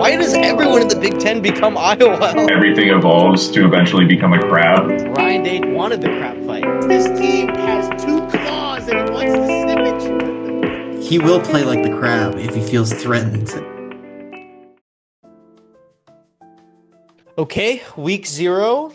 Why does everyone in the Big Ten become Iowa? Everything evolves to eventually become a crab. Ryan Day wanted the crab fight. This team has two claws and he wants to snip at you with them. He will play like the crab if he feels threatened. Okay, week 0.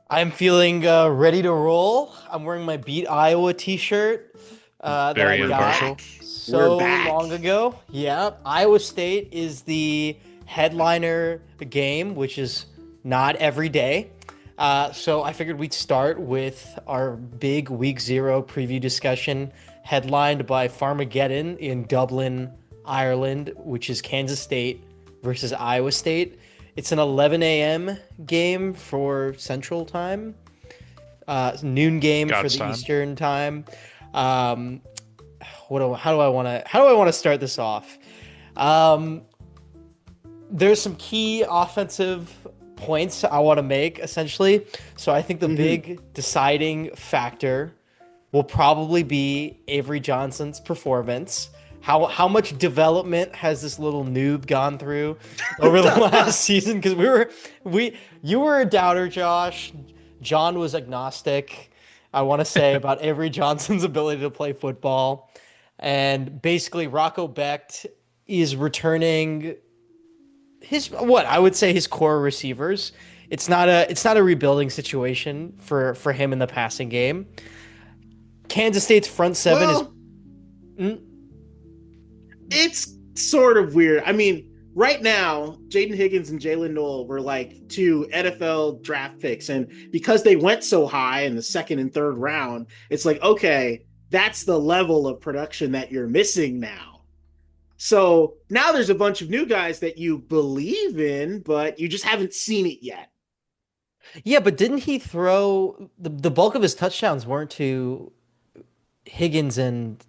I'm feeling ready to roll. I'm wearing my Beat Iowa t-shirt that Very I got impartial. so We're back. long ago. Yeah, Iowa State is the headliner game, which is not every day. So I figured we'd start with our big week 0 preview discussion headlined by Farmageddon in Dublin, Ireland, which is Kansas State versus Iowa State. It's an 11 a.m. game for Central Time, noon game God's for the time. Eastern Time. How do I want to start this off? There's some key offensive points I want to make essentially. So I think the big deciding factor will probably be Avery Johnson's performance. How much development has this little noob gone through over the last season? Because you were a doubter, Josh. John was agnostic, I want to say, about Avery Johnson's ability to play football. And basically Rocco Becht is returning his core receivers. It's not a rebuilding situation for him in the passing game. Kansas State's front seven It's sort of weird. I mean, right now, Jaden Higgins and Jalen Noel were like 2 NFL draft picks. And because they went so high in the second and third round, it's like, okay, that's the level of production that you're missing now. So now there's a bunch of new guys that you believe in, but you just haven't seen it yet. Yeah, but didn't he throw the bulk of his touchdowns weren't to Higgins and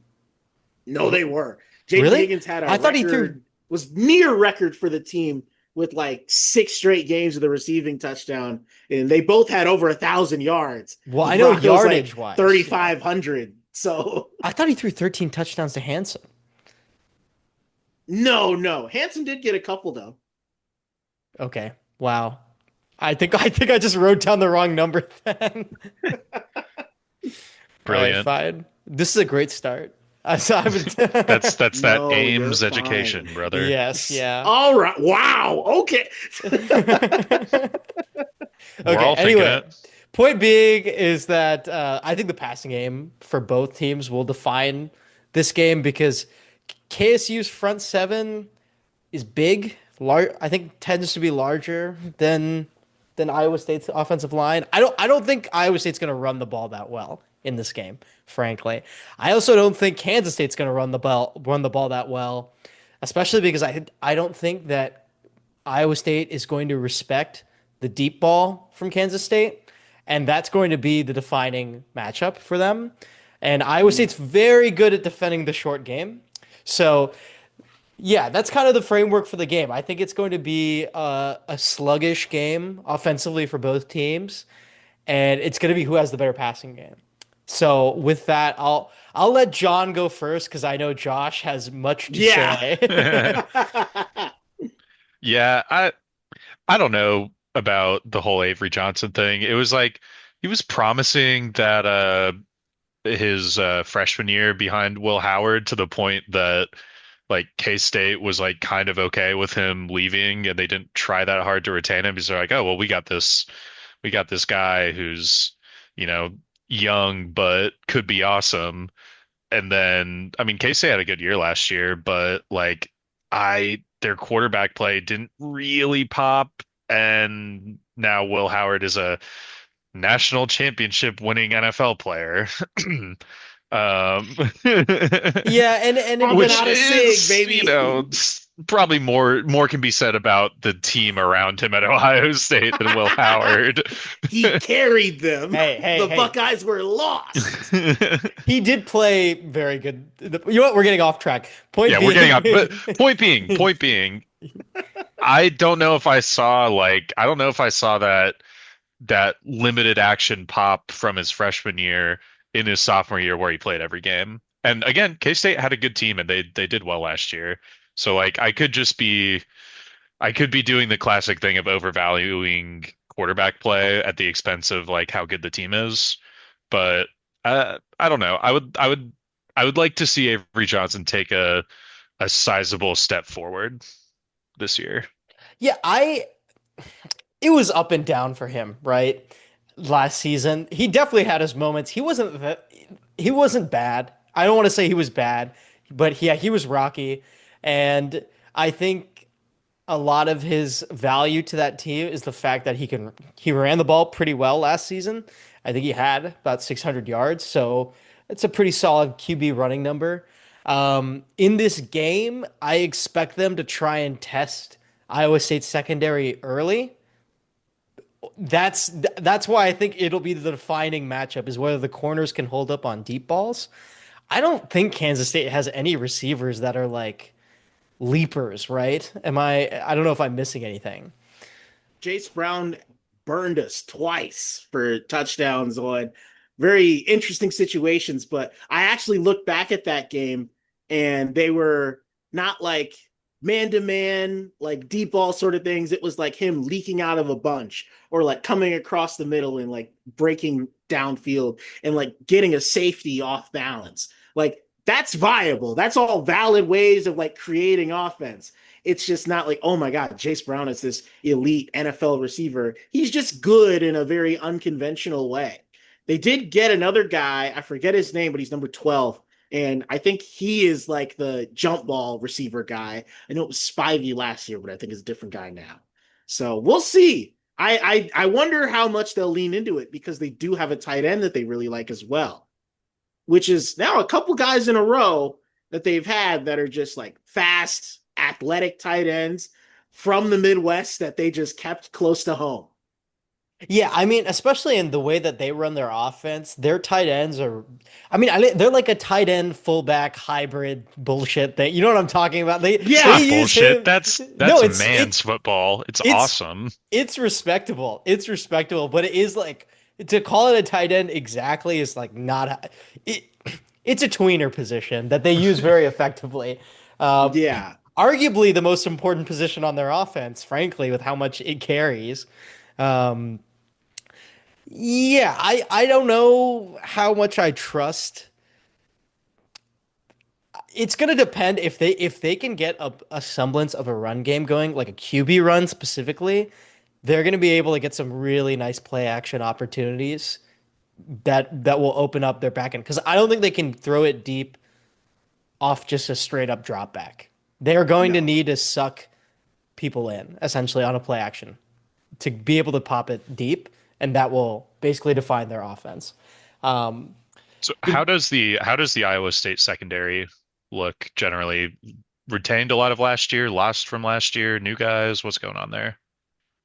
No, they were. Jaden Really? Higgins had a I thought he record, was near record for the team with like 6 straight games of the receiving touchdown, and they both had over 1,000 yards. Well, I know Rocco's yardage like wise. 3,500. So I thought he threw 13 touchdowns to Hanson. no. Hanson did get a couple though. Okay. Wow. I think I just wrote down the wrong number then. Brilliant. All right, fine. This is a great start. That's that that No, Ames you're fine. education, brother. Yes, yeah. All right. Wow. Okay. We're all thinking it. Point being is that I think the passing game for both teams will define this game because KSU's front seven is big. I think tends to be larger than Iowa State's offensive line. I don't think Iowa State's going to run the ball that well in this game, frankly. I also don't think Kansas State's going to run the ball that well, especially because I don't think that Iowa State is going to respect the deep ball from Kansas State, and that's going to be the defining matchup for them. And Iowa State's very good at defending the short game. So, yeah, that's kind of the framework for the game. I think it's going to be a sluggish game offensively for both teams, and it's going to be who has the better passing game. So with that, I'll let John go first because I know Josh has much to say. Yeah, I don't know about the whole Avery Johnson thing. It was like he was promising that his freshman year behind Will Howard to the point that like K-State was like kind of okay with him leaving and they didn't try that hard to retain him because they're like, oh well, we got this guy who's, young but could be awesome. And then I mean K-State had a good year last year, but like their quarterback play didn't really pop, and now Will Howard is a national championship winning NFL player. Yeah, and Which out of is, SIG, baby. Probably more can be said about the team around him at Ohio State than Will Howard. He carried them. Hey, the Buckeyes were lost. he did play very good. You know what? We're getting off track. We're getting up. But point being, I don't know if I saw that limited action pop from his freshman year in his sophomore year where he played every game. And again, K-State had a good team and they did well last year. So like I could be doing the classic thing of overvaluing quarterback play at the expense of like how good the team is. But I don't know. I would like to see Avery Johnson take a sizable step forward this year. Yeah, it was up and down for him, right? Last season, he definitely had his moments. He wasn't bad. I don't want to say he was bad, but yeah, he was rocky, and I think a lot of his value to that team is the fact that he ran the ball pretty well last season. I think he had about 600 yards, so it's a pretty solid QB running number. In this game, I expect them to try and test Iowa State's secondary early. That's why I think it'll be the defining matchup is whether the corners can hold up on deep balls. I don't think Kansas State has any receivers that are like leapers, right? I don't know if I'm missing anything. Jace Brown burned us twice for touchdowns on very interesting situations. But I actually looked back at that game and they were not like man to man, like deep ball sort of things. It was like him leaking out of a bunch or like coming across the middle and like breaking downfield and like getting a safety off balance. Like that's viable. That's all valid ways of like creating offense. It's just not like, oh my God, Jace Brown is this elite NFL receiver. He's just good in a very unconventional way. They did get another guy, I forget his name, but he's number 12. And I think he is like the jump ball receiver guy. I know it was Spivey last year, but I think it's a different guy now. So we'll see. I wonder how much they'll lean into it because they do have a tight end that they really like as well, which is now a couple guys in a row that they've had that are just like fast, athletic tight ends from the Midwest that they just kept close to home. Yeah, I mean, especially in the way that they run their offense, their tight ends are, they're like a tight end fullback hybrid bullshit thing. You know what I'm talking about? Yeah. They Not use bullshit. him. That's No, man's football. It's it's awesome. it's respectable. It's respectable, but it is like to call it a tight end exactly is like not it. It's a tweener position that they use very effectively. Uh, Yeah. Arguably the most important position on their offense, frankly, with how much it carries. Um, Yeah, I don't know how much I trust. It's gonna depend if they can get a semblance of a run game going, like a QB run specifically, they're gonna be able to get some really nice play action opportunities that will open up their back end. Because I don't think they can throw it deep off just a straight up drop back. They're going to No. need to suck people in essentially on a play action to be able to pop it deep, and that will basically define their offense. Um, So the, how does the Iowa State secondary look generally? Retained a lot of last year, lost from last year, new guys. What's going on there?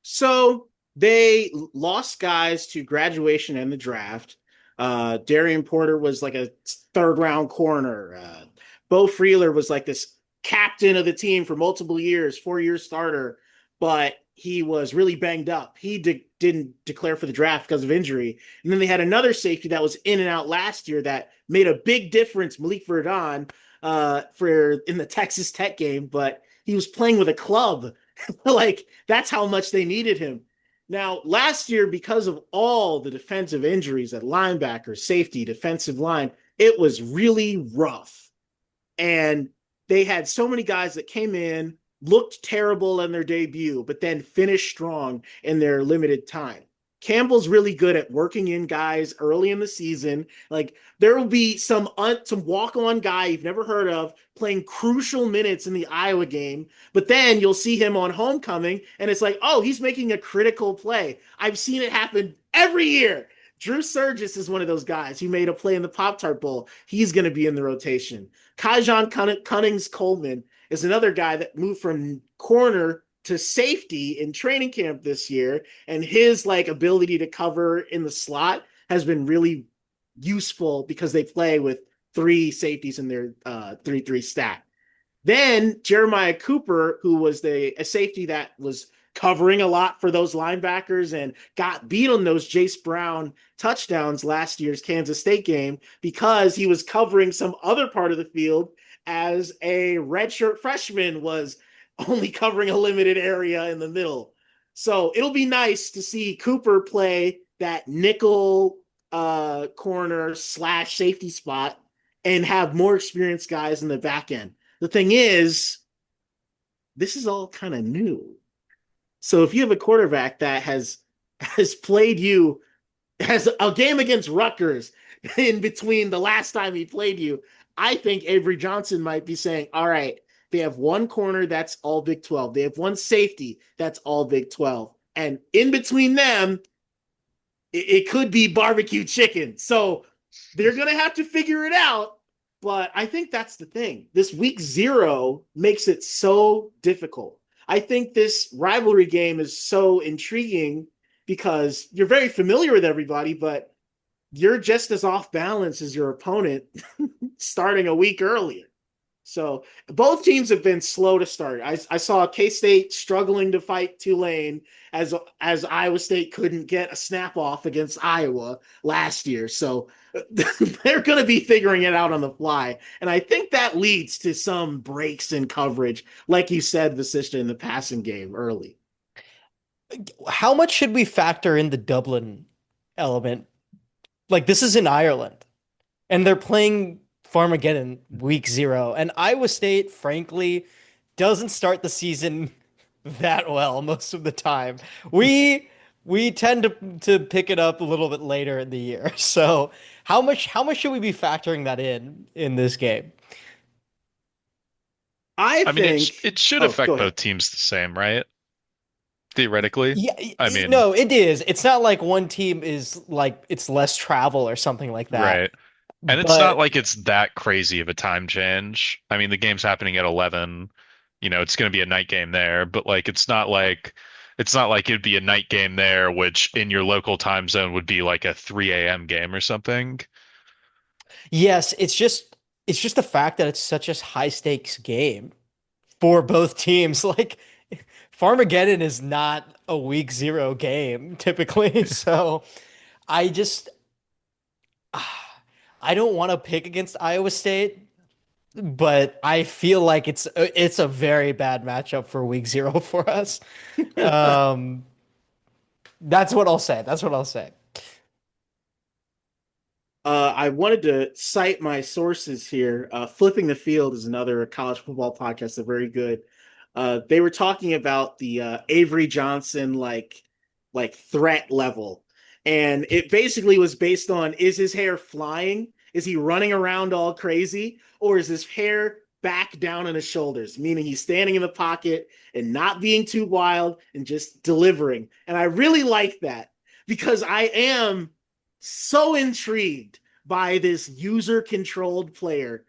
So they lost guys to graduation and the draft. Darian Porter was like a third round corner. Bo Freeler was like this captain of the team for multiple years, 4 year starter, but he was really banged up. He didn't declare for the draft because of injury. And then they had another safety that was in and out last year that made a big difference, Malik Verdon, for in the Texas Tech game, but he was playing with a club. Like that's how much they needed him. Now, last year, because of all the defensive injuries at linebacker, safety, defensive line, it was really rough. And they had so many guys that came in, looked terrible in their debut, but then finished strong in their limited time. Campbell's really good at working in guys early in the season. Like there will be some walk-on guy you've never heard of playing crucial minutes in the Iowa game, but then you'll see him on homecoming and it's like, oh, he's making a critical play. I've seen it happen every year. Drew Surgis is one of those guys who made a play in the Pop-Tart Bowl. He's going to be in the rotation. Kajon Cunnings Coleman is another guy that moved from corner to safety in training camp this year, and his like ability to cover in the slot has been really useful because they play with three safeties in their 3-3 stack. Then Jeremiah Cooper, who was a safety that was covering a lot for those linebackers and got beat on those Jace Brown touchdowns last year's Kansas State game because he was covering some other part of the field as a redshirt freshman was only covering a limited area in the middle. So it'll be nice to see Cooper play that nickel corner / safety spot and have more experienced guys in the back end. The thing is, this is all kind of new. So if you have a quarterback that has played you, has a game against Rutgers in between the last time he played you, I think Avery Johnson might be saying, all right, they have one corner that's all Big 12. They have one safety that's all Big 12. And in between them, it could be barbecue chicken. So they're going to have to figure it out. But I think that's the thing. This week 0 makes it so difficult. I think this rivalry game is so intriguing because you're very familiar with everybody, but you're just as off balance as your opponent starting a week earlier. So both teams have been slow to start. I saw K-State struggling to fight Tulane as Iowa State couldn't get a snap off against Iowa last year. So they're going to be figuring it out on the fly. And I think that leads to some breaks in coverage, like you said, Vasishta, in the passing game early. How much should we factor in the Dublin element? Like, this is in Ireland, and they're playing Farmageddon week 0, and Iowa State, frankly, doesn't start the season that well most of the time. We tend to pick it up a little bit later in the year. So how much should we be factoring that in this game? I mean, think it should affect both teams the same, right? Theoretically. Yeah, I mean, no, it is. It's not like one team is like it's less travel or something like that. right. And it's not But like it's that crazy of a time change. I mean, the game's happening at 11. It's going to be a night game there, but like it's not like it'd be a night game there, which in your local time zone would be like a 3 a.m. game or something. yes, it's just the fact that it's such a high stakes game for both teams. Like Farmageddon is not a week 0 game typically. So I just I don't want to pick against Iowa State, but I feel like it's a very bad matchup for week 0 for us. Um, that's what I'll say. That's what I'll say. I wanted to cite my sources here. Flipping the Field is another college football podcast. They're very good. They were talking about the Avery Johnson like threat level, and it basically was based on, is his hair flying? Is he running around all crazy, or is his hair back down on his shoulders, meaning he's standing in the pocket and not being too wild and just delivering? And I really like that because I am so intrigued by this user controlled player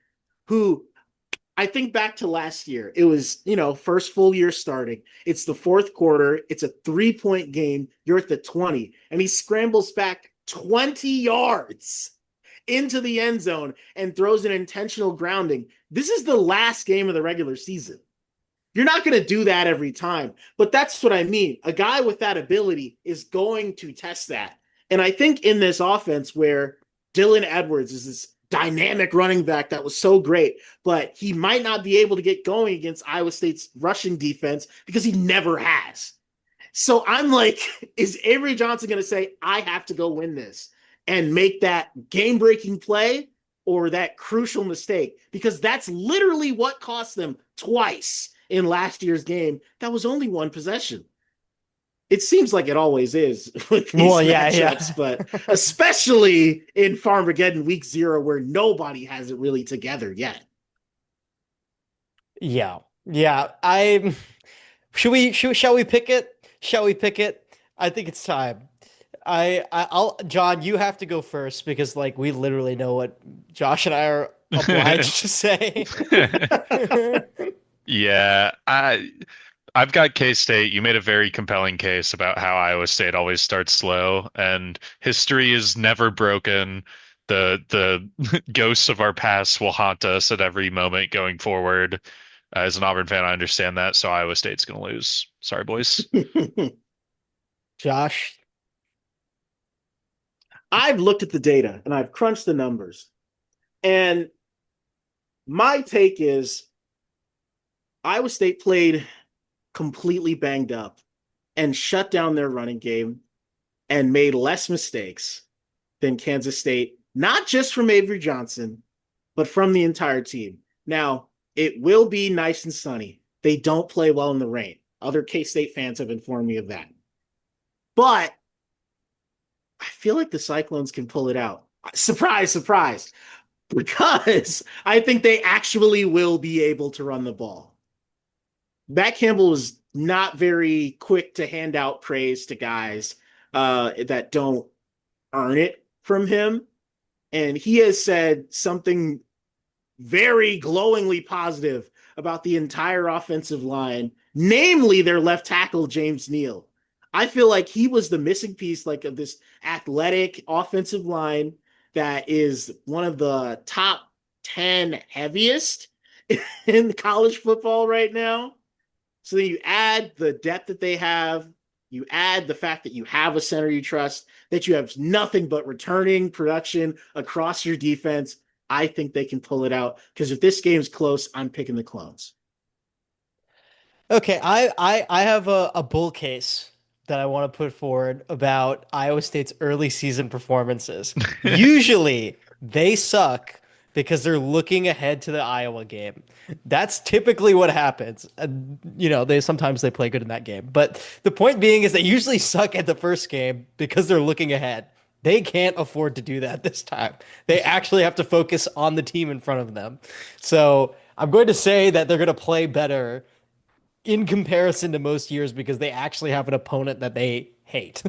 who, I think back to last year. It was, first full year starting. It's the fourth quarter. It's a 3-point game. You're at the 20, and he scrambles back 20 yards into the end zone and throws an intentional grounding. This is the last game of the regular season. You're not going to do that every time, but that's what I mean. A guy with that ability is going to test that. And I think in this offense where Dylan Edwards is this dynamic running back that was so great, but he might not be able to get going against Iowa State's rushing defense because he never has. So I'm like, is Avery Johnson going to say, I have to go win this and make that game-breaking play or that crucial mistake? Because that's literally what cost them twice in last year's game. That was only one possession. It seems like it always is with these matchups, but especially in Farmageddon week 0 where nobody has it really together yet. Yeah. Shall we pick it? Shall we pick it? I think it's time. I'll John, you have to go first because like we literally know what Josh and I are obliged to say. Yeah, I've got K-State. You made a very compelling case about how Iowa State always starts slow, and history is never broken. The ghosts of our past will haunt us at every moment going forward. As an Auburn fan, I understand that, so Iowa State's going to lose. Sorry, boys. Josh, I've looked at the data and I've crunched the numbers, and My take is Iowa State played completely banged up and shut down their running game and made less mistakes than Kansas State, not just from Avery Johnson, but from the entire team. Now, it will be nice and sunny. They don't play well in the rain. Other K State fans have informed me of that. But I feel like the Cyclones can pull it out. Surprise, surprise. Because I think they actually will be able to run the ball. Matt Campbell was not very quick to hand out praise to guys that don't earn it from him. And he has said something very glowingly positive about the entire offensive line, namely their left tackle, James Neal. I feel like he was the missing piece, like of this athletic offensive line that is one of the top 10 heaviest in college football right now. So then you add the depth that they have, you add the fact that you have a center you trust, that you have nothing but returning production across your defense. I think they can pull it out because if this game's close, I'm picking the Clones. Okay, I have a bull case that I want to put forward about Iowa State's early season performances. Usually they suck because they're looking ahead to the Iowa game. That's typically what happens. They sometimes they play good in that game. But the point being is they usually suck at the first game because they're looking ahead. They can't afford to do that this time. They actually have to focus on the team in front of them. So I'm going to say that they're going to play better in comparison to most years because they actually have an opponent that they hate.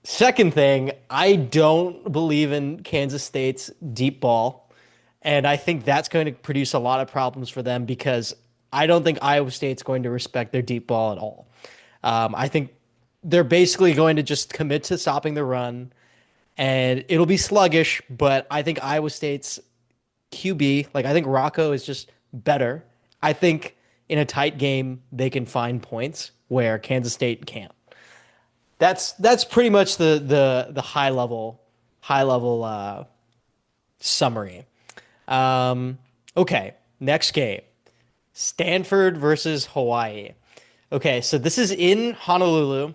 Second thing, I don't believe in Kansas State's deep ball. And I think that's going to produce a lot of problems for them because I don't think Iowa State's going to respect their deep ball at all. I think they're basically going to just commit to stopping the run and it'll be sluggish, but I think Iowa State's QB, like I think Rocco is just better. I think in a tight game they can find points where Kansas State can't. That's pretty much the high level summary. Okay, next game. Stanford versus Hawaii. Okay, so this is in Honolulu.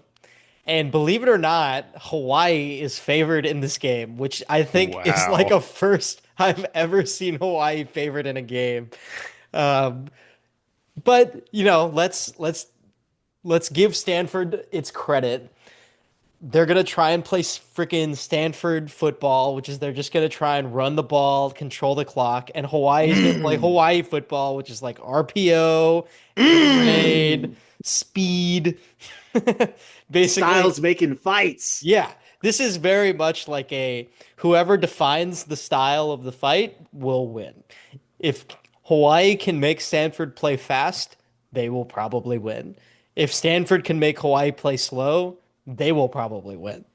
And believe it or not, Hawaii is favored in this game, which I think is like Wow. a first I've ever seen Hawaii favored in a game. Um, but let's give Stanford its credit. They're gonna try and play freaking Stanford football, which is they're just gonna try and run the ball, control the clock, and Hawaii is gonna play Mm. Hawaii football, which is like RPO, air raid, Mm. speed. Basically, Styles making fights. yeah, this is very much like a whoever defines the style of the fight will win. If Hawaii can make Stanford play fast, they will probably win. If Stanford can make Hawaii play slow, they will probably win.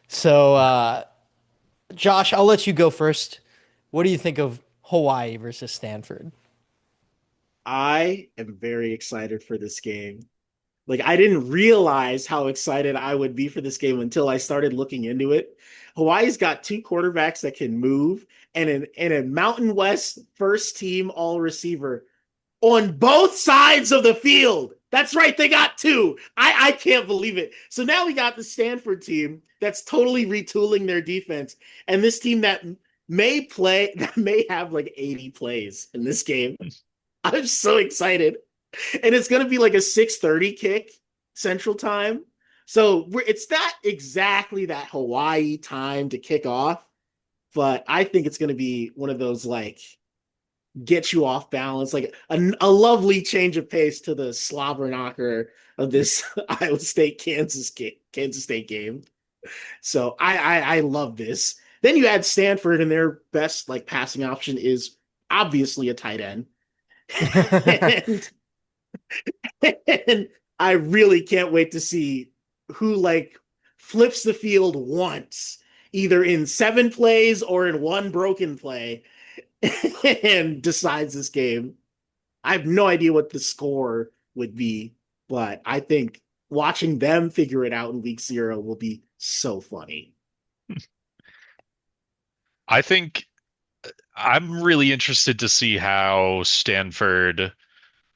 So, Josh, I'll let you go first. What do you think of Hawaii versus Stanford? I am very excited for this game. Like I didn't realize how excited I would be for this game until I started looking into it. Hawaii's got two quarterbacks that can move and a Mountain West first team all receiver on both sides of the field. That's right, they got two. I can't believe it. So now we got the Stanford team that's totally retooling their defense, and this team that may have like 80 plays in this game. I'm so excited. And it's going to be like a 6:30 kick Central Time. So it's not exactly that Hawaii time to kick off, but I think it's going to be one of those like get you off balance, like a lovely change of pace to the slobber knocker of this Iowa State Kansas State game. So I love this. Then you add Stanford, and their best like passing option is obviously a tight end. and and I really can't wait to see who like flips the field once, either in 7 plays or in one broken play, and decides this game. I have no idea what the score would be, but I think watching them figure it out in week 0 will be so funny. I think I'm really interested to see how Stanford,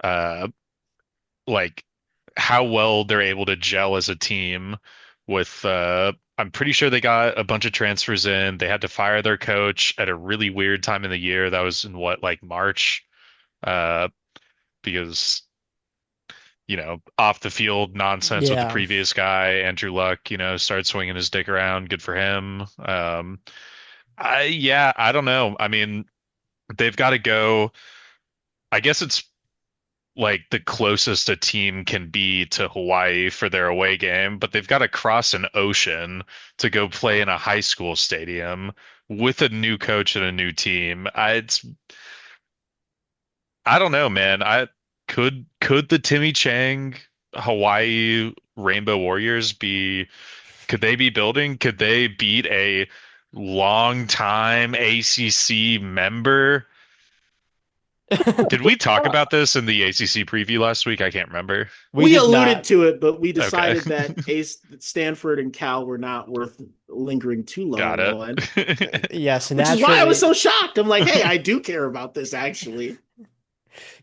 uh, like how well they're able to gel as a team with I'm pretty sure they got a bunch of transfers in. They had to fire their coach at a really weird time in the year. That was in what, like March? Uh, because off the field nonsense with the Yeah. previous guy, Andrew Luck, started swinging his dick around. Good for him. Yeah, I don't know. I mean, they've got to go. I guess it's like the closest a team can be to Hawaii for their away game, but they've got to cross an ocean to go play in a high school stadium with a new coach and a new team. I don't know, man. I could the Timmy Chang Hawaii Rainbow Warriors be could they be building? Could they beat a longtime ACC member? Did we talk about this in the ACC preview last week? I can't remember. We We did alluded not. to it, but we Okay. decided that Stanford and Cal were not worth lingering too Got long on. it. Yes, Which is why I was naturally. so shocked. I'm like, hey, I do care about this actually.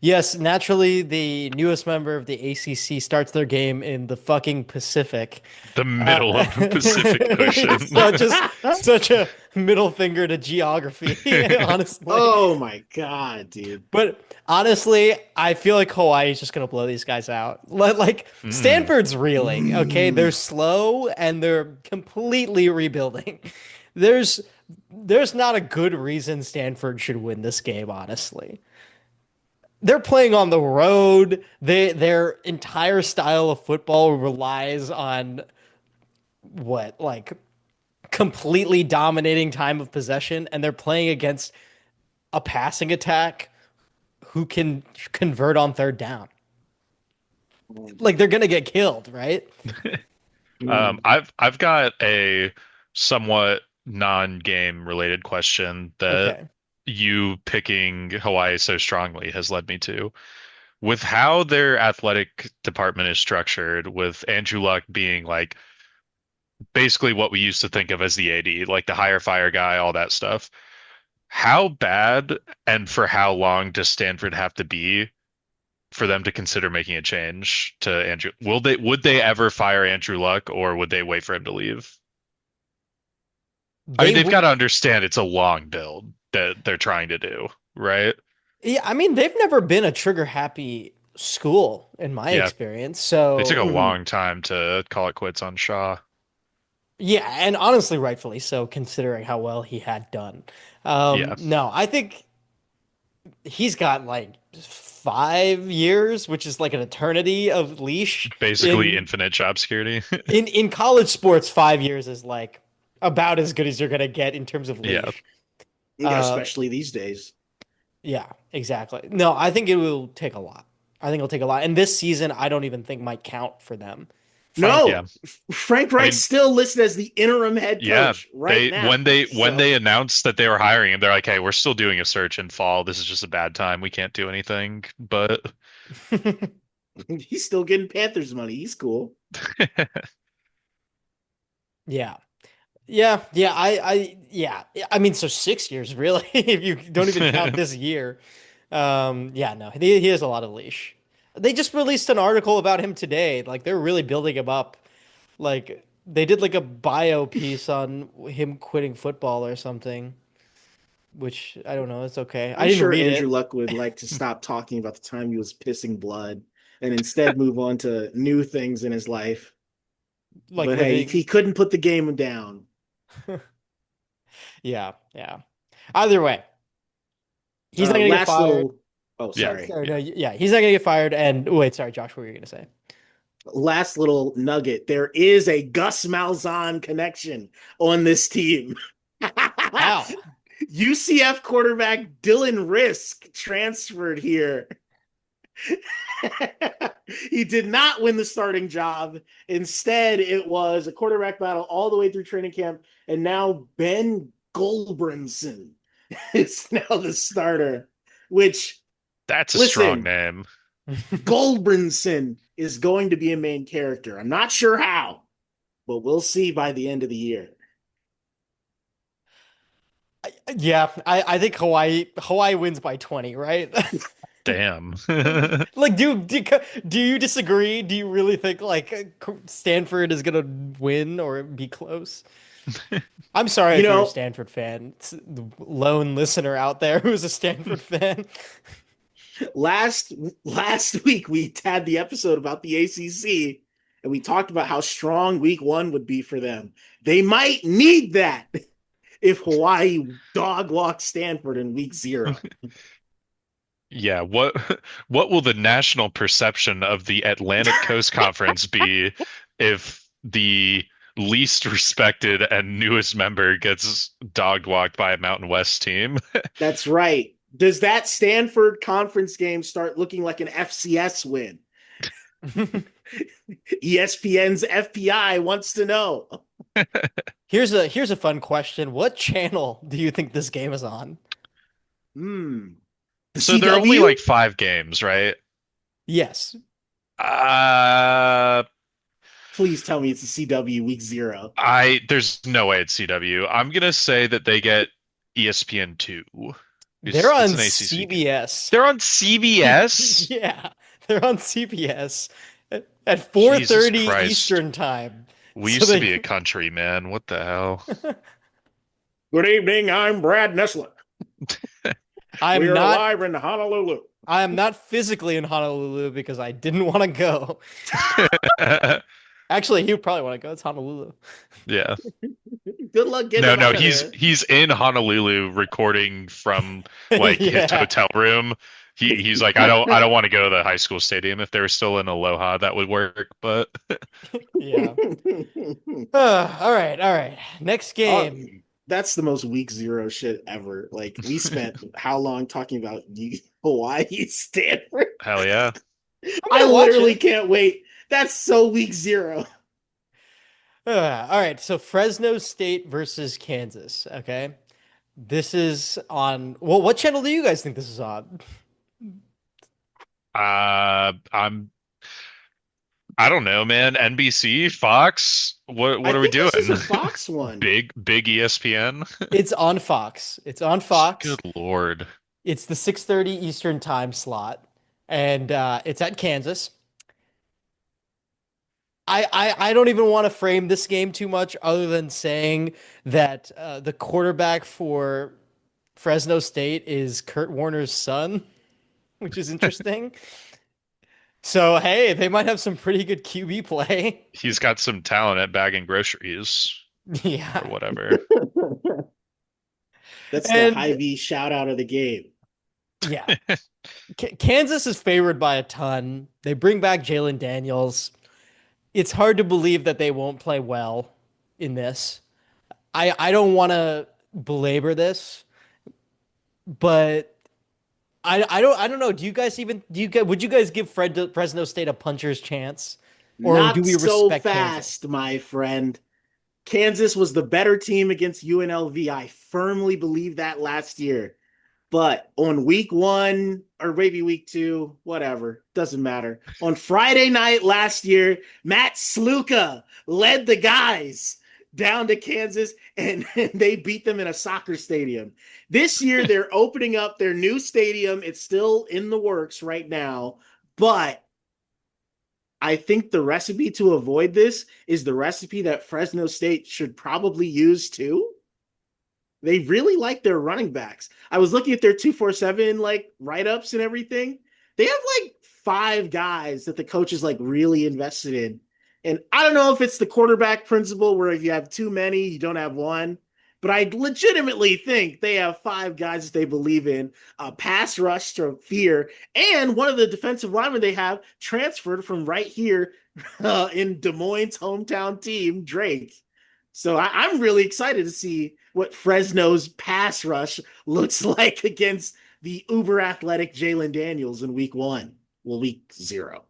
Yes, naturally, the newest member of the ACC starts their game in the fucking Pacific. The middle of the Pacific Ocean. Such a middle finger to geography, honestly. Oh my god, dude. But honestly, I feel like Hawaii is just gonna blow these guys out. Like Mm. Stanford's reeling, okay? They're Mm. slow and they're completely rebuilding. There's there's not a good reason Stanford should win this game, honestly. They're playing on the road. Their entire style of football relies on what, like completely dominating time of possession, and they're playing against a passing attack who can convert on third down. Like they're gonna get killed, right? Mm. I've got a somewhat non-game related question that Okay. you picking Hawaii so strongly has led me to. With how their athletic department is structured, with Andrew Luck being like basically what we used to think of as the AD, like the hire fire guy, all that stuff. How bad and for how long does Stanford have to be for them to consider making a change to Andrew? Would they ever fire Andrew Luck or would they wait for him to leave? I mean, They they've got would. to understand it's a long build that they're trying to do, right? Yeah, I mean, they've never been a trigger happy school in my Yeah, experience. they took a So, Mhm. long time to call it quits on Shaw. yeah, and honestly, rightfully so, considering how well he had done. Yeah, No, I think he's got like 5 years, which is like an eternity of leash basically in infinite job security. in college sports. 5 years is like about as good as you're gonna get in terms of Yeah. leash. Yeah, Uh, especially these days. yeah, exactly. No, I think it will take a lot. I think it'll take a lot, and this season I don't even think might count for them, Yeah. No, frankly. Frank I Wright's mean, still listed as the interim head yeah, coach right they now. when So they announced that they were hiring him, they're like, "Hey, we're still doing a search in fall. This is just a bad time. We can't do anything." But he's still getting Panthers money. He's cool. Yeah. Yeah. I mean, so 6 years, really, if you don't even count this year. Yeah, no, he has a lot of leash. They just released an article about him today. Like they're really building him up. Like they did like a bio piece on him quitting football or something, which I don't know. It's okay. I I'm didn't sure read Andrew it. Luck would like to stop talking about the time he was pissing blood and instead move on to new things in his life. Like But hey, living. he couldn't put the game down. Yeah, yeah. Either way, he's not gonna get Last fired. little, oh, yeah, sorry. Sorry, yeah. no, yeah, he's not gonna get fired. And wait, sorry, Josh, what were you gonna say? Last little nugget. There is a Gus Malzahn connection on this team. How? UCF quarterback Dylan Risk transferred here. He did not win the starting job. Instead, it was a quarterback battle all the way through training camp. And now Ben Goldbrinson is now the starter, which, That's a strong listen, name. Goldbrinson is going to be a main character. I'm not sure how, but we'll see by the end of the year. Yeah, I think Hawaii wins by 20, right? Damn. Like, do you disagree? Do you really think like Stanford is gonna win or be close? I'm sorry You if you're a know, Stanford fan. It's the lone listener out there who's a Stanford fan. last last week we had the episode about the ACC, and we talked about how strong week one would be for them. They might need that if Hawaii dog walks Stanford in week zero. Yeah, what will the national perception of the Atlantic Coast Conference be if the least respected and newest member gets dog walked by a Mountain West team? That's right. Does that Stanford conference game start looking like an FCS win? ESPN's FPI wants to know. Here's a fun question. What channel do you think this game is on? Hmm. The So there are only CW? like 5 games, right? Yes. Uh, Please tell me it's the CW week zero. there's no way it's CW. I'm gonna say that they get ESPN2. They're It's on an ACC game. CBS. They're on CBS? Yeah, they're on CBS at Jesus 4:30 Christ. Eastern time. We So used to be a they country, man. What the hell? Good evening. I'm Brad Nessler. We I'm are not live in Honolulu. I am not physically in Honolulu because I didn't want to go. Actually, you probably want to go. It's Honolulu. Yeah. Good luck getting No, him no, out of he's there. he's in Honolulu recording from like his Yeah. hotel room. He's like, I don't want to go to the high school stadium. If they were still in Aloha, that would work. But Yeah. All right, all right. Next Uh, game. that's the most week zero shit ever. Like we spent how long talking about Hawaii Stanford? hell yeah. I'm I gonna watch literally it. can't wait. That's so week zero. All right, so Fresno State versus Kansas. Okay. This is on, well, what channel do you guys think this is on? I'm I don't know, man. NBC, Fox, I what are we think doing? this is a Fox one. Big ESPN. It's on Fox. It's on Fox. Good Lord. It's the 6:30 Eastern time slot, and it's at Kansas. I don't even want to frame this game too much other than saying that the quarterback for Fresno State is Kurt Warner's son, which is interesting. So, hey, they might have some pretty good QB play. He's got some talent at bagging groceries Yeah. or whatever. That's the And Hy-Vee shout out of the game. yeah, Kansas is favored by a ton. They bring back Jalen Daniels. It's hard to believe that they won't play well in this. I don't want to belabor this, but I don't know. Do you guys even do you get would you guys give Fresno State a puncher's chance, or do Not we so respect Kansas? fast, my friend. Kansas was the better team against UNLV. I firmly believe that last year. But on week one, or maybe week two, whatever, doesn't matter. On Friday night last year, Matt Sluka led the guys down to Kansas and they beat them in a soccer stadium. This year, they're opening up their new stadium. It's still in the works right now, but I think the recipe to avoid this is the recipe that Fresno State should probably use too. They really like their running backs. I was looking at their 247 like write-ups and everything. They have like 5 guys that the coach is like really invested in. And I don't know if it's the quarterback principle where if you have too many, you don't have one. But I legitimately think they have 5 guys that they believe in, a pass rush to fear, and one of the defensive linemen they have transferred from right here in Des Moines' hometown team, Drake. So I'm really excited to see what Fresno's pass rush looks like against the uber athletic Jalen Daniels in week one. Well, week zero.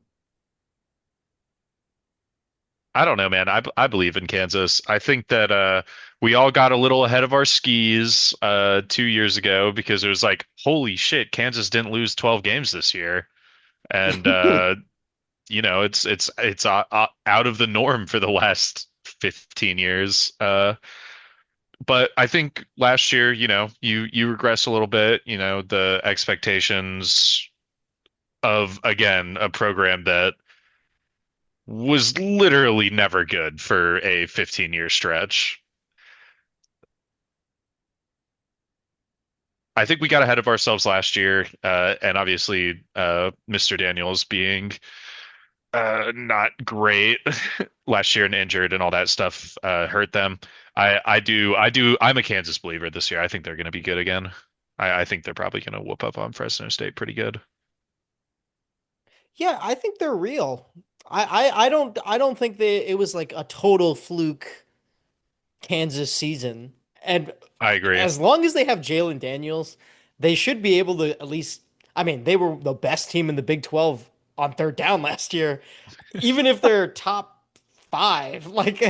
I don't know, man. I believe in Kansas. I think that we all got a little ahead of our skis 2 years ago because it was like, holy shit, Kansas didn't lose 12 games this year. And it's out of the norm for the last 15 years. But I think last year, you regress a little bit, the expectations of again a program that was literally never good for a 15-year stretch. I think we got ahead of ourselves last year, and obviously, Mr. Daniels being not great last year and injured and all that stuff hurt them. I'm a Kansas believer this year. I think they're going to be good again. I think they're probably going to whoop up on Fresno State pretty good. Yeah, I think they're real. I don't think it was like a total fluke Kansas season. And I agree. as long as they have Jalen Daniels, they should be able to at least. I mean, they were the best team in the Big 12 on third down last year. Even if they're top five, like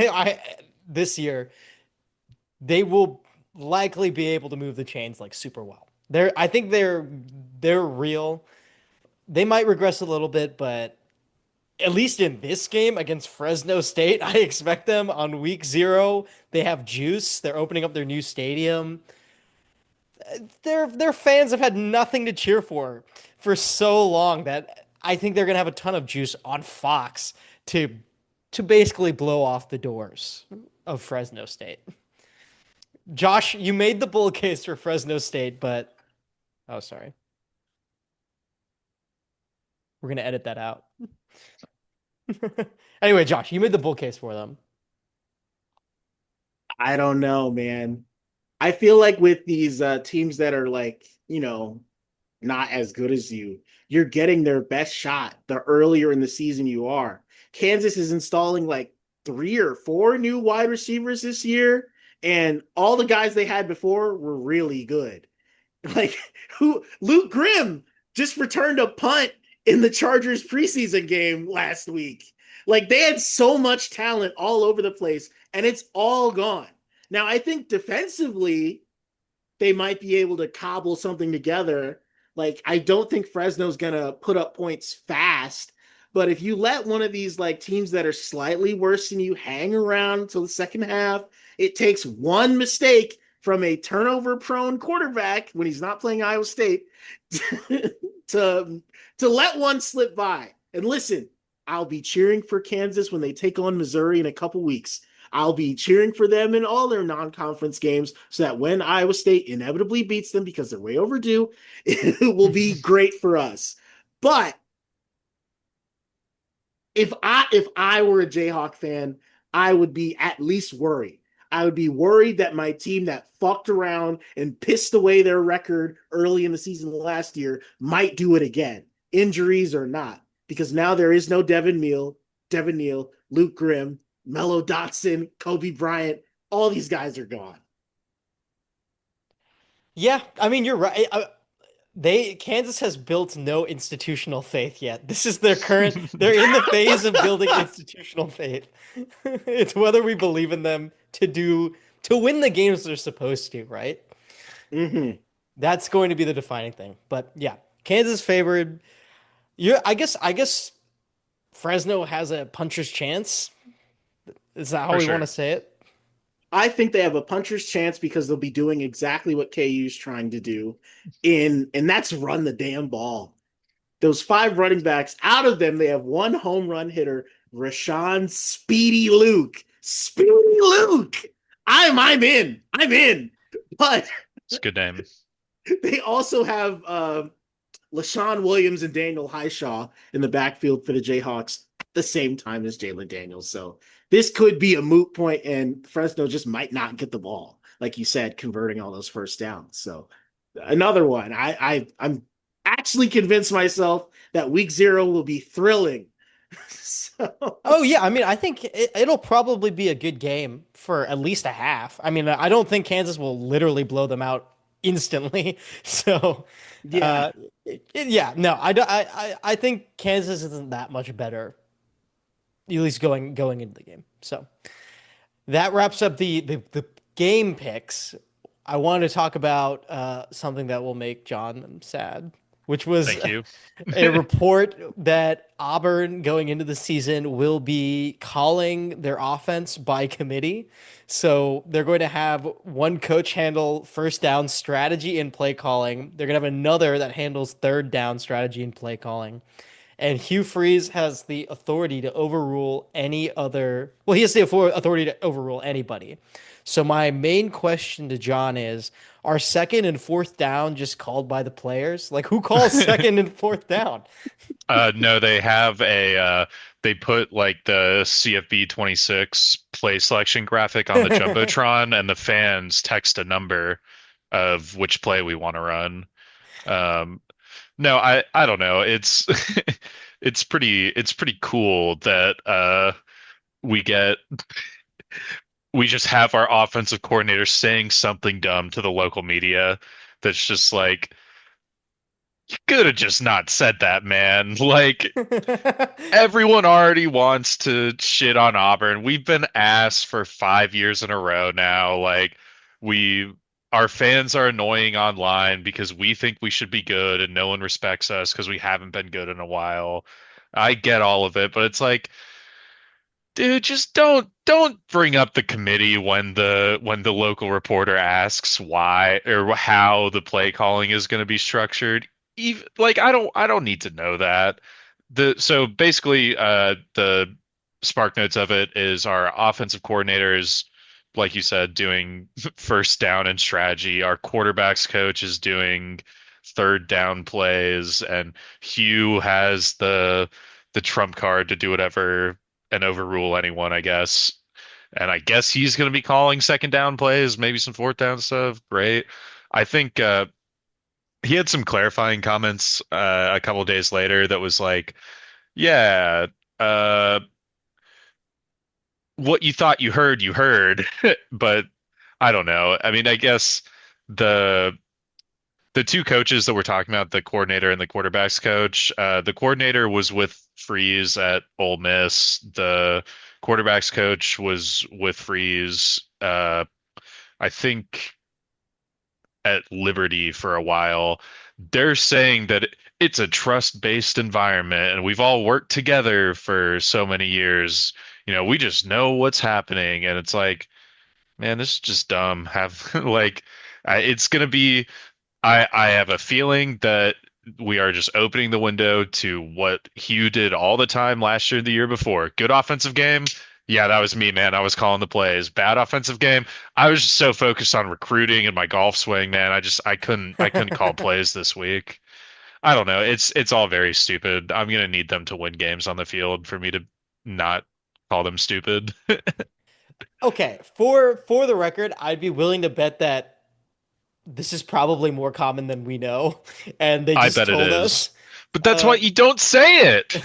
this year, they will likely be able to move the chains like super well. I think they're real. They might regress a little bit, but at least in this game against Fresno State, I expect them on week 0. They have juice. They're opening up their new stadium. Their fans have had nothing to cheer for so long that I think they're gonna have a ton of juice on Fox to basically blow off the doors of Fresno State. Josh, you made the bull case for Fresno State, but oh, sorry. We're gonna edit that out. Anyway, Josh, you made the bull case for them. I don't know, man. I feel like with these teams that are like, not as good as you, you're getting their best shot the earlier in the season you are. Kansas is installing like 3 or 4 new wide receivers this year, and all the guys they had before were really good. Like who Luke Grimm just returned a punt in the Chargers preseason game last week. Like they had so much talent all over the place, and it's all gone. Now I think defensively they might be able to cobble something together. Like I don't think Fresno's gonna put up points fast, but if you let one of these like teams that are slightly worse than you hang around until the second half, it takes one mistake from a turnover prone quarterback when he's not playing Iowa State to let one slip by. And listen, I'll be cheering for Kansas when they take on Missouri in a couple weeks. I'll be cheering for them in all their non-conference games so that when Iowa State inevitably beats them because they're way overdue, it will be great for us. But if I were a Jayhawk fan, I would be at least worried. I would be worried that my team that fucked around and pissed away their record early in the season last year might do it again, injuries or not, because now there is no Devin Neal, Luke Grimm, Mello Dotson, Kobe Bryant. All these guys are gone. Yeah, I mean you're right. Kansas has built no institutional faith yet. This is their current. They're in the phase of building institutional faith. It's whether we believe in them to win the games they're supposed to, right? Mm-hmm. That's going to be the defining thing. But yeah, Kansas favored. I guess Fresno has a puncher's chance. Is that how For we sure. want to say it? I think they have a puncher's chance because they'll be doing exactly what KU's trying to do and that's run the damn ball. Those 5 running backs, out of them, they have 1 home run hitter, Rashawn Speedy Luke. Speedy Luke. I'm in. I'm in. But It's a good name. they also have LaShawn Williams and Daniel Highshaw in the backfield for the Jayhawks at the same time as Jalen Daniels. So this could be a moot point, and Fresno just might not get the ball, like you said, converting all those first downs. So another one. I'm actually convinced myself that week 0 will be thrilling. So Oh yeah, I mean, I think it'll probably be a good game for at least a half. I mean, I don't think Kansas will literally blow them out instantly. So, yeah, yeah, no, I don't. I think Kansas isn't that much better, at least going into the game. So that wraps up the game picks. I wanted to talk about something that will make John sad, which was Thank you. a report that Auburn going into the season will be calling their offense by committee. So they're going to have one coach handle first down strategy and play calling. They're going to have another that handles third down strategy and play calling. And Hugh Freeze has the authority to overrule any other. Well, he has the authority to overrule anybody. So my main question to John is: are second and fourth down just called by the players? Like, who calls second and fourth down? No, they have they put like the CFB 26 play selection graphic on the Jumbotron, and the fans text a number of which play we want to run. Um, no, I don't know. It's it's pretty cool that we get we just have our offensive coordinator saying something dumb to the local media that's just like, you could have just not said that, man. Like, everyone already wants to shit on Auburn. We've been asked for 5 years in a row now. Like, we our fans are annoying online because we think we should be good and no one respects us because we haven't been good in a while. I get all of it, but it's like, dude, just don't bring up the committee when the local reporter asks why or how the play calling is going to be structured. Even like I don't need to know that. The so basically the spark notes of it is our offensive coordinators, like you said, doing first down and strategy. Our quarterbacks coach is doing third down plays, and Hugh has the trump card to do whatever and overrule anyone, I guess. And I guess he's going to be calling second down plays, maybe some fourth down stuff. Great. I think he had some clarifying comments a couple days later that was like, yeah, uh, what you heard. But I don't know. I mean, I guess the the two coaches that we're talking about, the coordinator and the quarterbacks coach, the coordinator was with Freeze at Ole Miss. The quarterbacks coach was with Freeze, I think at Liberty for a while. They're saying that it's a trust-based environment and we've all worked together for so many years. You know, we just know what's happening. And it's like, man, this is just dumb. Have like, it's gonna be. I have a feeling that we are just opening the window to what Hugh did all the time last year, the year before. Good offensive game. Yeah, that was me, man. I was calling the plays. Bad offensive game. I was just so focused on recruiting and my golf swing, man. I couldn't call plays this week. I don't know. It's all very stupid. I'm gonna need them to win games on the field for me to not call them stupid. Okay, for the record, I'd be willing to bet that this is probably more common than we know, and they I just bet it told is. us. But that's why Uh, you don't say it.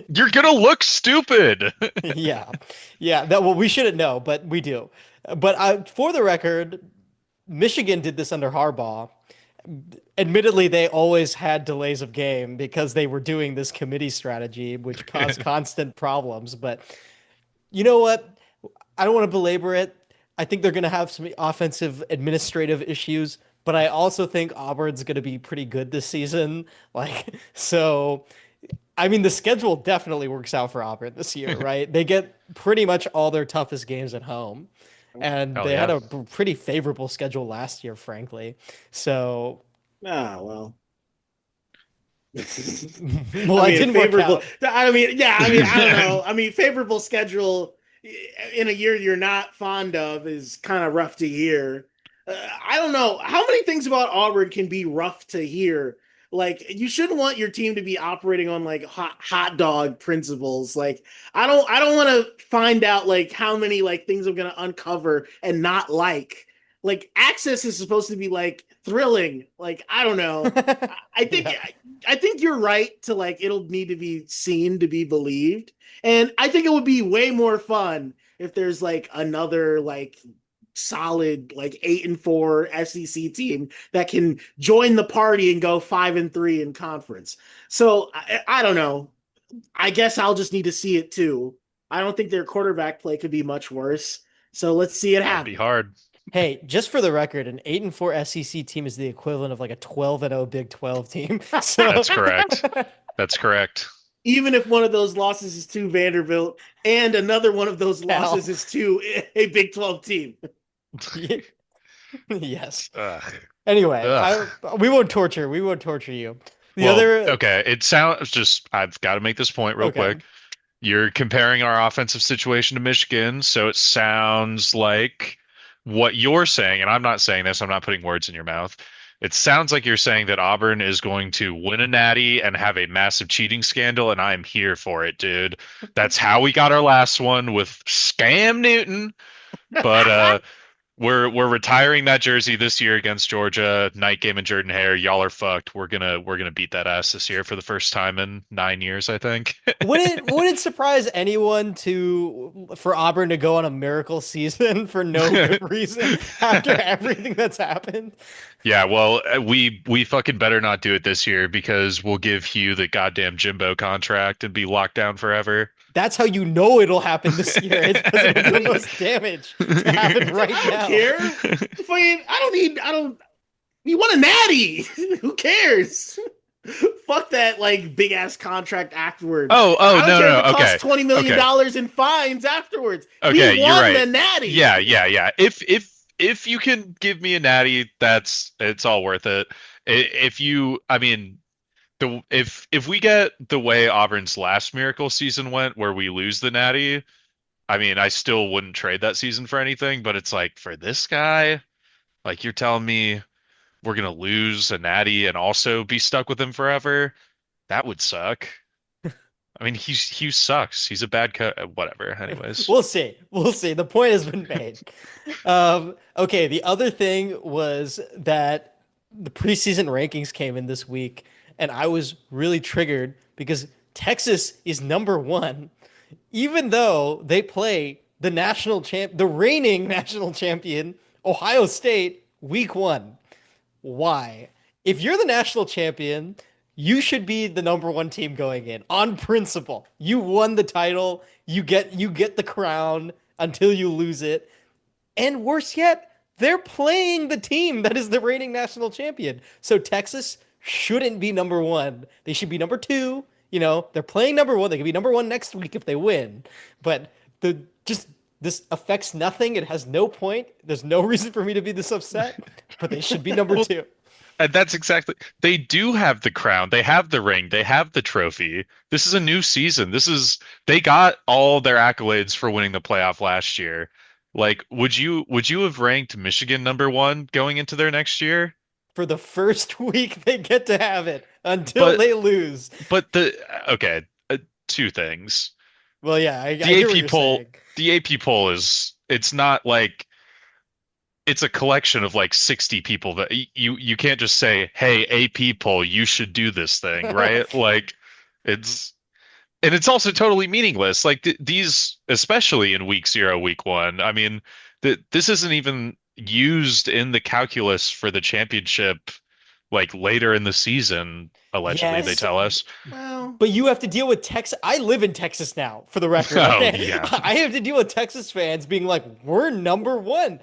You're gonna look stupid. yeah, yeah. That well, we shouldn't know, but we do. But for the record, Michigan did this under Harbaugh. Admittedly, they always had delays of game because they were doing this committee strategy, which caused constant problems. But you know what? I don't want to belabor it. I think they're going to have some offensive administrative issues, but I also think Auburn's going to be pretty good this season. Like, so, I mean, the schedule definitely works out for Auburn this year, right? They get pretty much all their toughest games at home, and Hell they had yeah. a pretty favorable schedule last year, frankly. So, Ah, well. well, I I mean, didn't work favorable. out. I mean, yeah. I mean, I don't know. I mean, favorable schedule in a year you're not fond of is kind of rough to hear. I don't know how many things about Auburn can be rough to hear. Like, you shouldn't want your team to be operating on like hot dog principles. Like, I don't want to find out like how many like things I'm gonna uncover and not like. Like, access is supposed to be like thrilling. Like, I don't know. I think Yeah. I think you're right to like it'll need to be seen to be believed. And I think it would be way more fun if there's like another like solid like 8-4 SEC team that can join the party and go 5-3 in conference. So I don't know. I guess I'll just need to see it too. I don't think their quarterback play could be much worse. So let's see it That'd be happen. hard. Hey, just for the record, an 8-4 SEC team is the equivalent of like a 12-0 Big 12 team. So That's correct. That's correct. Even if one of those losses is to Vanderbilt and another one of those Hell. losses is to a Big 12 team. Yes. Ugh. Anyway, Ugh. we won't torture. We won't torture you. The Well, other okay. It sounds just, I've got to make this point real okay. quick. You're comparing our offensive situation to Michigan, so it sounds like what you're saying, and I'm not saying this, I'm not putting words in your mouth. It sounds like you're saying that Auburn is going to win a natty and have a massive cheating scandal, and I'm here for it, dude. That's how we got our last one with Scam Newton. But we're retiring that jersey this year against Georgia. Night game in Jordan Hare. Y'all are fucked. We're gonna beat that ass this year for the first time in 9 years, I think. Would it surprise anyone for Auburn to go on a miracle season for no good reason after everything that's happened? Yeah, well, we fucking better not do it this year because we'll give Hugh the goddamn Jimbo contract and be locked down forever. That's how you know it'll happen this year. It's because it'll do the most damage to happen right I don't now. care. I don't. You want a natty? Who cares? Fuck that like big ass contract afterwards. Oh, I don't no, care no, if it okay. costs $20 million in fines afterwards. Okay, We you're won right. the natty. Yeah. If you can give me a natty, it's all worth it. If you, I mean, if we get the way Auburn's last miracle season went, where we lose the natty, I mean, I still wouldn't trade that season for anything. But it's like for this guy, like you're telling me we're gonna lose a natty and also be stuck with him forever. That would suck. I mean, Hugh sucks. He's a bad coach. Whatever. Anyways. We'll see. We'll see. The point has been made. Okay, the other thing was that the preseason rankings came in this week, and I was really triggered because Texas is number one, even though they play the reigning national champion, Ohio State, week one. Why? If you're the national champion, you should be the number one team going in on principle. You won the title. You get the crown until you lose it. And worse yet, they're playing the team that is the reigning national champion. So Texas shouldn't be number one. They should be number two. You know, they're playing number one. They could be number one next week if they win. But this affects nothing. It has no point. There's no reason for me to be this upset. But they should be number Well, two. and that's exactly, they do have the crown, they have the ring, they have the trophy. This is a new season. They got all their accolades for winning the playoff last year. Like, would you have ranked Michigan number one going into their next year? For the first week they get to have it until But they lose. but okay, two things. Well, yeah, I The hear what AP you're poll, saying. the AP poll it's not like it's a collection of like 60 people that you can't just say, "Hey, AP poll, you should do this thing," right? Like it's and it's also totally meaningless. Like these, especially in week zero, week one. I mean, this isn't even used in the calculus for the championship. Like later in the season, allegedly, they Yes, tell us. Well, but you have to deal with Texas. I live in Texas now, for the record. Oh Okay? yeah, I have to deal with Texas fans being like, "We're number one.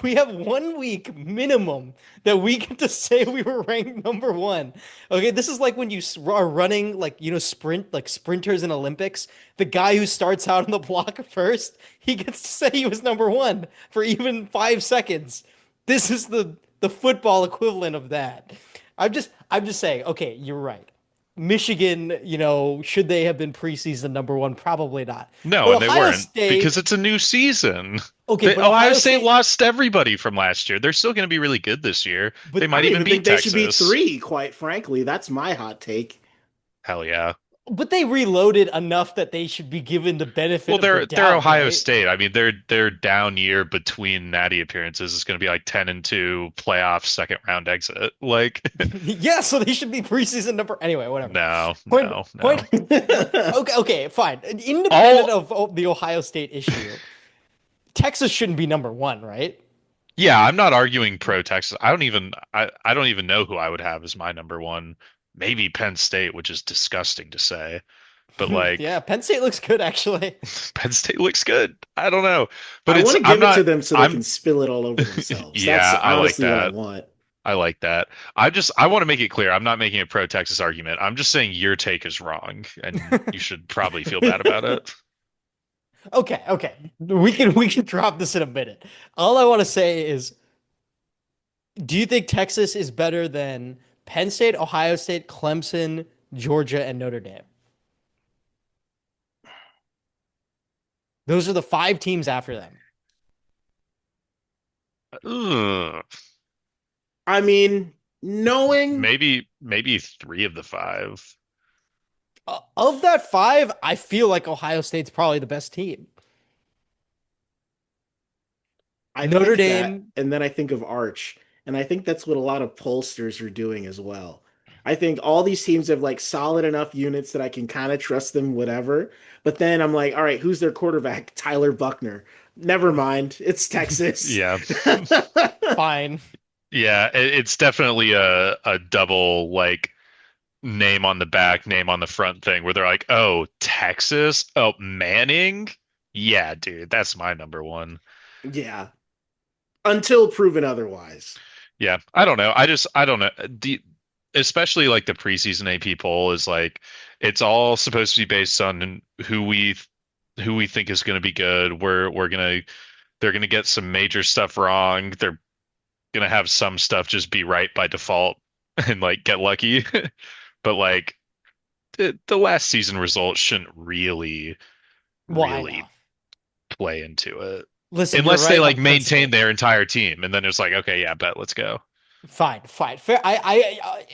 We have 1 week minimum that we get to say we were ranked number one." Okay, this is like when you are running like sprinters in Olympics. The guy who starts out on the block first, he gets to say he was number one for even 5 seconds. This is the football equivalent of that. I'm just saying, okay, you're right. Michigan, should they have been preseason number one? Probably not. no, But and they Ohio weren't State, because it's a new season. okay, but Ohio State lost everybody from last year. They're still going to be really good this year. But They I might don't even even beat think they should be Texas. three. Quite frankly, that's my hot take. Hell yeah. but they reloaded enough that they should be given the benefit Well, of the they're doubt, Ohio right? State. I mean, their down year between natty appearances is going to be like 10-2 playoff second round exit. Like, Yeah, so they should be preseason number. Anyway, whatever. no, Point, no, point. no. Okay, fine. Independent All of the Ohio State issue, Texas shouldn't be number one, right? Yeah, I'm not arguing pro Texas. I don't even know who I would have as my number one. Maybe Penn State, which is disgusting to say. but like Yeah, Penn State looks good actually. Penn State looks good. I don't know, but I want to I'm give it to not. them so they I'm can spill it all over themselves. That's yeah, I like honestly what I that. want. I like that. I want to make it clear. I'm not making a pro Texas argument. I'm just saying your take is wrong, and you should probably feel bad about it. Okay, okay. We can drop this in a minute. All I want to say is, do you think Texas is better than Penn State, Ohio State, Clemson, Georgia, and Notre Dame? Those are the five teams after them. Ugh. I mean, knowing Maybe three of the five. Of that five, I feel like Ohio State's probably the best team. I Notre think that, Dame, and then I think of Arch, and I think that's what a lot of pollsters are doing as well. I think all these teams have like solid enough units that I can kind of trust them, whatever. But then I'm like, all right, who's their quarterback? Tyler Buckner. Never mind, it's Texas. Yeah. fine. Yeah, it's definitely a double like name on the back, name on the front thing where they're like, "Oh, Texas? Oh, Manning? Yeah, dude, that's my number one." Yeah, until proven otherwise. Yeah, I don't know. I don't know. Especially like the preseason AP poll is like it's all supposed to be based on who we think is going to be good. We're gonna they're gonna get some major stuff wrong. They're gonna have some stuff just be right by default and like get lucky. But like the last season results shouldn't Well, I really know. play into it Listen, you're unless they right like on maintain principle. their entire team and then it's like okay yeah bet let's go. Fine, fine, fair.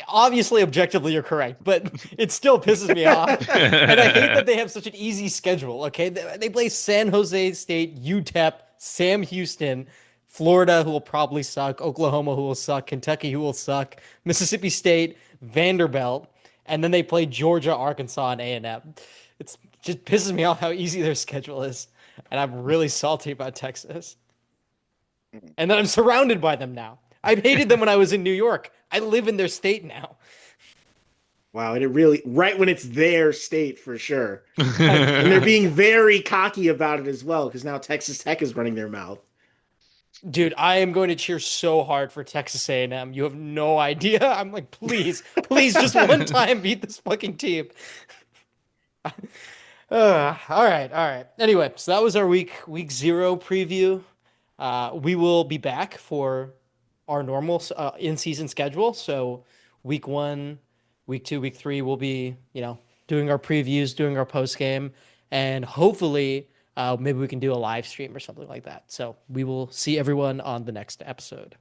Obviously, objectively, you're correct, but it still pisses me off, and I hate that they have such an easy schedule. Okay, they play San Jose State, UTEP, Sam Houston, Florida, who will probably suck, Oklahoma, who will suck, Kentucky, who will suck, Mississippi State, Vanderbilt, and then they play Georgia, Arkansas, and A&M. It's just pisses me off how easy their schedule is, and I'm really salty about Texas. And then I'm surrounded by them now. I hated them when I was in New York. I live in their state now. Wow, and it really right when it's their state for sure. And they're being very cocky about it as well, because now Texas Tech is running their mouth. Dude, I am going to cheer so hard for Texas A&M. You have no idea. I'm like, please, please, just one time beat this fucking team. All right, all right. Anyway, so that was our week zero preview. We will be back for our normal in-season schedule. So week one, week two, week three, we'll be, doing our previews, doing our post game, and hopefully, maybe we can do a live stream or something like that. So we will see everyone on the next episode.